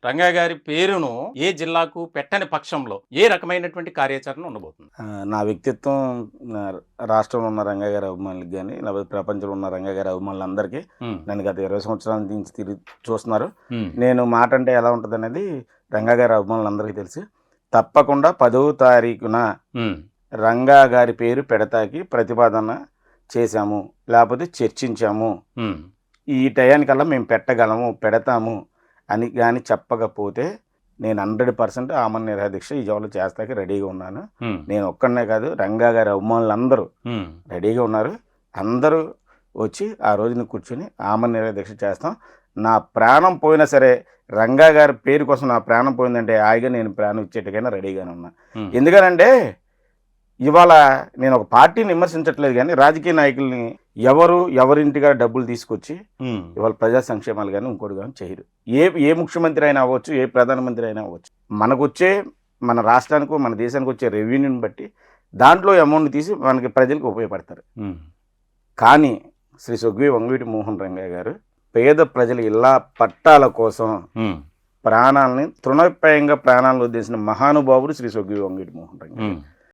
రంగా గారి పేరును ఏ జిల్లాకు పెట్టని పక్షంలో ఏ రకమైనటువంటి కార్యాచరణ ఉండబోతుంది? నా వ్యక్తిత్వం రాష్ట్రంలో ఉన్న రంగా గారి అభిమానులకు కానీ, లేకపోతే ప్రపంచంలో ఉన్న రంగా గారి అభిమానులందరికీ నన్ను గత 20 సంవత్సరాల నుంచి తిరిగి చూస్తున్నారు. నేను మాట అంటే ఎలా ఉంటుంది అనేది రంగా గారి అభిమానులందరికీ తెలుసు. తప్పకుండా 10వ తారీఖున రంగా గారి పేరు పెడతాకి ప్రతిపాదన చేశాము, లేకపోతే చర్చించాము. ఈ టయానికల్లా మేము పెట్టగలము, పెడతాము అని కానీ చెప్పకపోతే నేను 100% ఆమరణ నిరాదీక్ష ఈ జోలు చేస్తాకి రెడీగా ఉన్నాను. నేను ఒక్కడనే కాదు, రంగా గారి అభిమానులు అందరూ రెడీగా ఉన్నారు. అందరూ వచ్చి ఆ రోజున కూర్చొని ఆమరణ నిరాదీక్ష చేస్తాం. నా ప్రాణం పోయినా సరే, రంగా గారి పేరు కోసం నా ప్రాణం పోయిందంటే హాయిగా నేను ప్రాణం ఇచ్చేట్టుకైనా రెడీగానే ఉన్నా. ఎందుకనంటే ఇవాళ నేను ఒక పార్టీని విమర్శించట్లేదు, కానీ రాజకీయ నాయకుల్ని ఎవరింటిగా డబ్బులు తీసుకొచ్చి ఇవాళ ప్రజా సంక్షేమాలు కానీ ఇంకోటి కానీ చేయరు. ఏ ముఖ్యమంత్రి అయినా అవ్వచ్చు, ఏ ప్రధానమంత్రి అయినా అవ్వచ్చు. మన రాష్ట్రానికి, మన దేశానికి వచ్చే రెవెన్యూని బట్టి దాంట్లో అమౌంట్ తీసి మనకి ప్రజలకు ఉపయోగపడతారు. కానీ శ్రీ సొగ్వి వంగవీటి మోహన్ రంగా గారు పేద ప్రజల ఇళ్ళ పట్టాల కోసం ప్రాణాలని తృణప్రాయంగా ప్రాణాలను వదిలేసిన మహానుభావుడు శ్రీ సొగ్వి వంగవీటి మోహన్ రంగా.